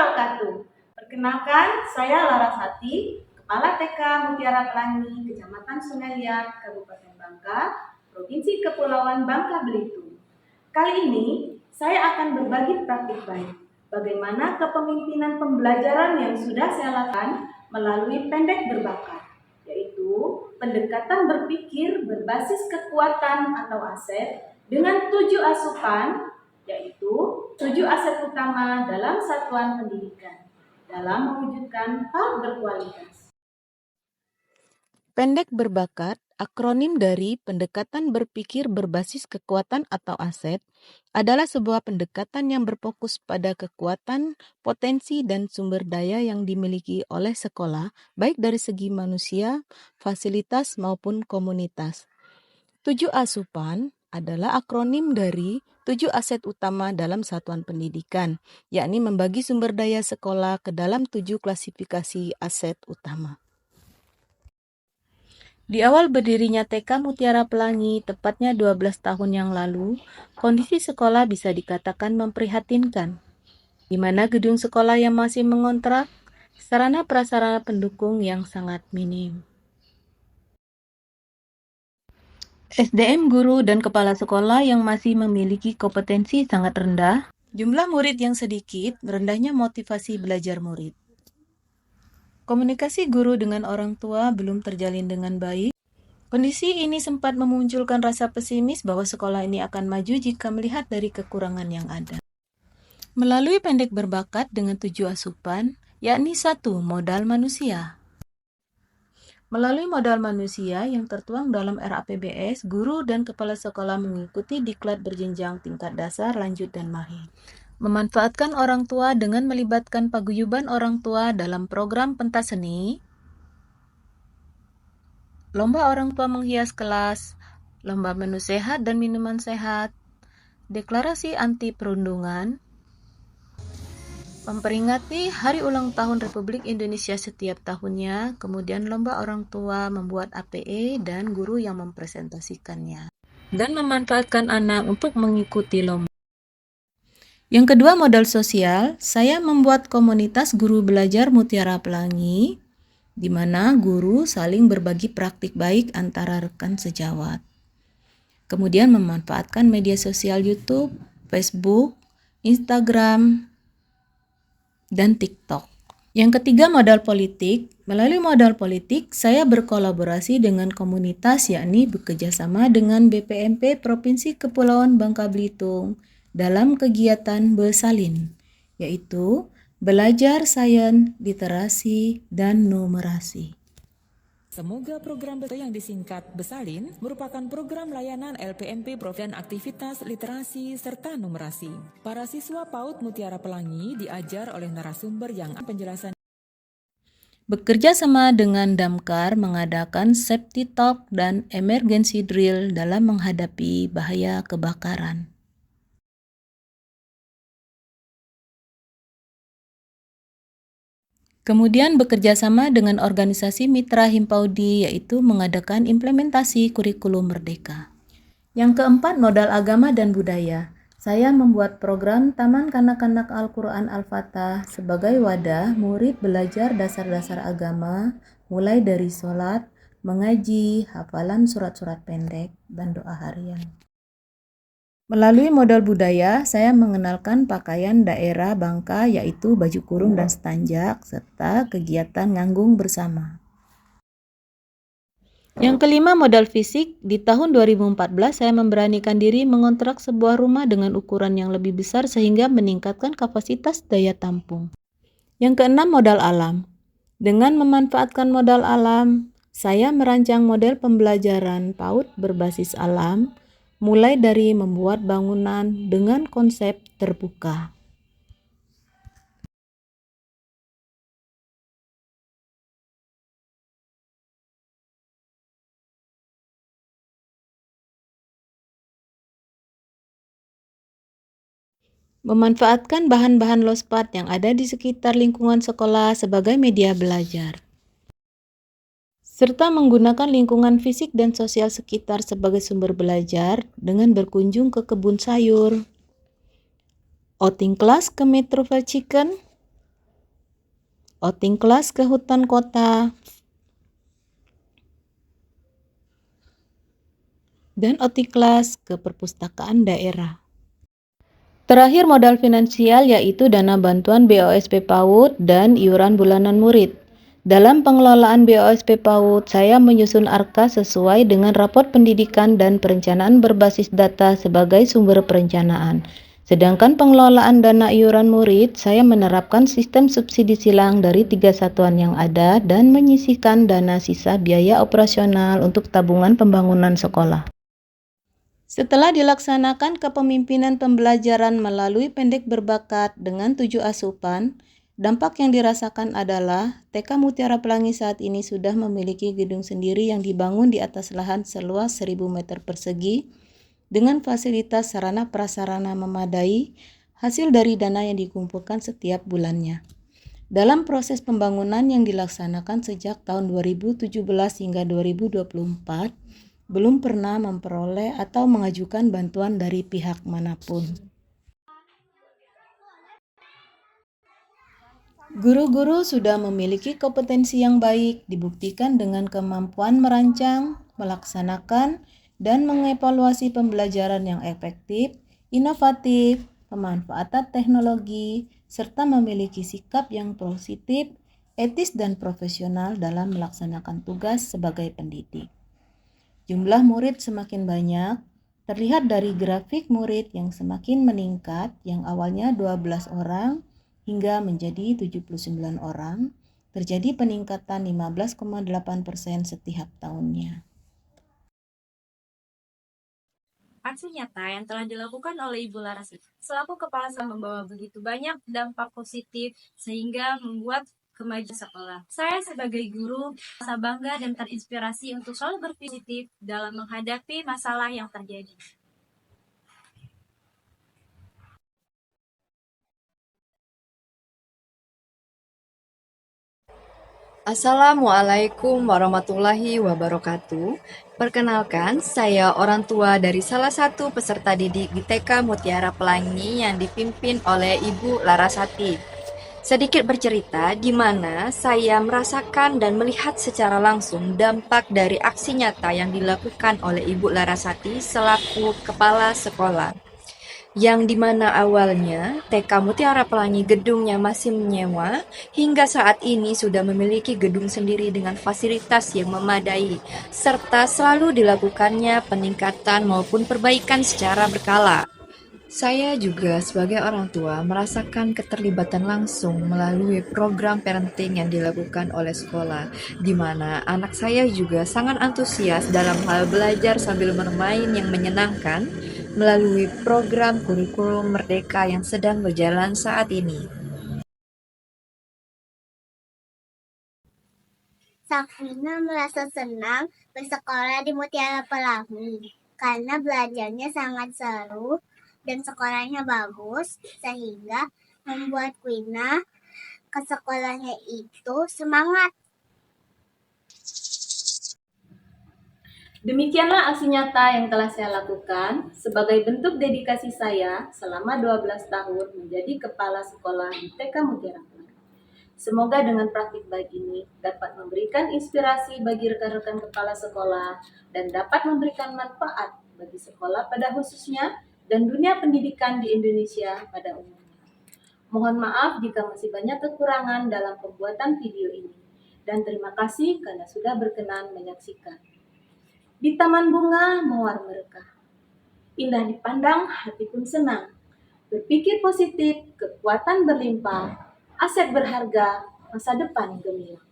wabarakatuh. Perkenalkan, saya Larasati, Kepala TK Mutiara Pelangi, Kecamatan Sungai Liat, Kabupaten Bangka, Provinsi Kepulauan Bangka Belitung. Kali ini, saya akan berbagi praktik baik. Bagaimana kepemimpinan pembelajaran yang sudah saya lakukan melalui pendek berbakat, yaitu pendekatan berpikir berbasis kekuatan atau aset dengan 7 asupan, yaitu 7 aset utama dalam satuan pendidikan dalam mewujudkan PAUD berkualitas. Pendek berbakat, akronim dari pendekatan berpikir berbasis kekuatan atau aset, adalah sebuah pendekatan yang berfokus pada kekuatan, potensi, dan sumber daya yang dimiliki oleh sekolah, baik dari segi manusia, fasilitas, maupun komunitas. 7 asupan adalah akronim dari 7 aset utama dalam satuan pendidikan, yakni membagi sumber daya sekolah ke dalam 7 klasifikasi aset utama. Di awal berdirinya TK Mutiara Pelangi, tepatnya 12 tahun yang lalu, kondisi sekolah bisa dikatakan memprihatinkan, di mana gedung sekolah yang masih mengontrak, sarana prasarana pendukung yang sangat minim. SDM guru dan kepala sekolah yang masih memiliki kompetensi sangat rendah, jumlah murid yang sedikit, rendahnya motivasi belajar murid. Komunikasi guru dengan orang tua belum terjalin dengan baik. Kondisi ini sempat memunculkan rasa pesimis bahwa sekolah ini akan maju jika melihat dari kekurangan yang ada. Melalui pendek berbakat dengan 7 asupan, yakni 1. Modal manusia. Melalui modal manusia yang tertuang dalam RAPBS, guru dan kepala sekolah mengikuti diklat berjenjang tingkat dasar, lanjut, dan mahir. Memanfaatkan orang tua dengan melibatkan paguyuban orang tua dalam program pentas seni, lomba orang tua menghias kelas, lomba menu sehat dan minuman sehat, deklarasi anti perundungan, memperingati Hari Ulang Tahun Republik Indonesia setiap tahunnya, kemudian lomba orang tua membuat APE dan guru yang mempresentasikannya, dan memanfaatkan anak untuk mengikuti lomba. Yang kedua, modal sosial. Saya membuat komunitas guru belajar Mutiara Pelangi, di mana guru saling berbagi praktik baik antara rekan sejawat. Kemudian memanfaatkan media sosial YouTube, Facebook, Instagram, dan TikTok. Yang ketiga, modal politik. Melalui modal politik, saya berkolaborasi dengan komunitas, yakni bekerjasama dengan BPMP Provinsi Kepulauan Bangka Belitung dalam kegiatan Besalin, yaitu belajar sains, literasi, dan numerasi. Semoga program yang disingkat Besalin merupakan program layanan LPMP dan aktivitas literasi serta numerasi. Para siswa PAUD Mutiara Pelangi diajar oleh narasumber yang penjelasan. Bekerja sama dengan Damkar mengadakan safety talk dan emergency drill dalam menghadapi bahaya kebakaran. Kemudian bekerja sama dengan organisasi mitra Himpaudi, yaitu mengadakan implementasi kurikulum merdeka. Yang keempat, modal agama dan budaya. Saya membuat program Taman Kanak-Kanak Al-Quran Al-Fatah sebagai wadah murid belajar dasar-dasar agama, mulai dari sholat, mengaji, hafalan surat-surat pendek, dan doa harian. Melalui modal budaya, saya mengenalkan pakaian daerah Bangka, yaitu baju kurung dan setanjak, serta kegiatan nganggung bersama. Yang kelima, modal fisik. Di tahun 2014, saya memberanikan diri mengontrak sebuah rumah dengan ukuran yang lebih besar sehingga meningkatkan kapasitas daya tampung. Yang keenam, modal alam. Dengan memanfaatkan modal alam, saya merancang model pembelajaran PAUD berbasis alam, mulai dari membuat bangunan dengan konsep terbuka. Memanfaatkan bahan-bahan lospat yang ada di sekitar lingkungan sekolah sebagai media belajar, serta menggunakan lingkungan fisik dan sosial sekitar sebagai sumber belajar dengan berkunjung ke kebun sayur, outing kelas ke Metro Fried Chicken, outing kelas ke hutan kota, dan outing kelas ke perpustakaan daerah. Terakhir, modal finansial yaitu dana bantuan BOSP PAUD dan iuran bulanan murid. Dalam pengelolaan BOSP PAUD, saya menyusun ARKA sesuai dengan raport pendidikan dan perencanaan berbasis data sebagai sumber perencanaan. Sedangkan pengelolaan dana iuran murid, saya menerapkan sistem subsidi silang dari 3 satuan yang ada dan menyisihkan dana sisa biaya operasional untuk tabungan pembangunan sekolah. Setelah dilaksanakan kepemimpinan pembelajaran melalui pendek berbakat dengan 7 asupan, dampak yang dirasakan adalah TK Mutiara Pelangi saat ini sudah memiliki gedung sendiri yang dibangun di atas lahan seluas 1000 meter persegi dengan fasilitas sarana prasarana memadai, hasil dari dana yang dikumpulkan setiap bulannya. Dalam proses pembangunan yang dilaksanakan sejak tahun 2017 hingga 2024, belum pernah memperoleh atau mengajukan bantuan dari pihak manapun. Guru-guru sudah memiliki kompetensi yang baik, dibuktikan dengan kemampuan merancang, melaksanakan, dan mengevaluasi pembelajaran yang efektif, inovatif, pemanfaatan teknologi, serta memiliki sikap yang positif, etis, dan profesional dalam melaksanakan tugas sebagai pendidik. Jumlah murid semakin banyak, terlihat dari grafik murid yang semakin meningkat yang awalnya 12 orang hingga menjadi 79 orang, terjadi peningkatan 15,8% setiap tahunnya. Aksi nyata yang telah dilakukan oleh Ibu Larasati selaku kepala sekolah membawa begitu banyak dampak positif sehingga membuat kemajuan sekolah. Saya sebagai guru merasa bangga dan terinspirasi untuk selalu berpositif dalam menghadapi masalah yang terjadi. Assalamualaikum warahmatullahi wabarakatuh. Perkenalkan, saya orang tua dari salah satu peserta didik di TK Mutiara Pelangi yang dipimpin oleh Ibu Larasati. Sedikit bercerita di mana saya merasakan dan melihat secara langsung dampak dari aksi nyata yang dilakukan oleh Ibu Larasati selaku kepala sekolah. Yang dimana awalnya TK Mutiara Pelangi gedungnya masih menyewa, hingga saat ini sudah memiliki gedung sendiri dengan fasilitas yang memadai, serta selalu dilakukannya peningkatan maupun perbaikan secara berkala. Saya juga sebagai orang tua merasakan keterlibatan langsung melalui program parenting yang dilakukan oleh sekolah, di mana anak saya juga sangat antusias dalam hal belajar sambil bermain yang menyenangkan melalui program kurikulum Merdeka yang sedang berjalan saat ini. Sakrina merasa senang bersekolah di Mutiara Pelangi karena belajarnya sangat seru dan sekolahnya bagus, sehingga membuat Quina ke sekolahnya itu semangat. Demikianlah aksi nyata yang telah saya lakukan sebagai bentuk dedikasi saya selama 12 tahun menjadi kepala sekolah di TK Mutiara Pelangi. Semoga dengan praktik baik ini dapat memberikan inspirasi bagi rekan-rekan kepala sekolah dan dapat memberikan manfaat bagi sekolah pada khususnya dan dunia pendidikan di Indonesia pada umumnya. Mohon maaf jika masih banyak kekurangan dalam pembuatan video ini, dan terima kasih karena sudah berkenan menyaksikan. Di taman bunga mawar merekah, indah dipandang, hati pun senang. Berpikir positif, kekuatan berlimpah, aset berharga, masa depan gemilang.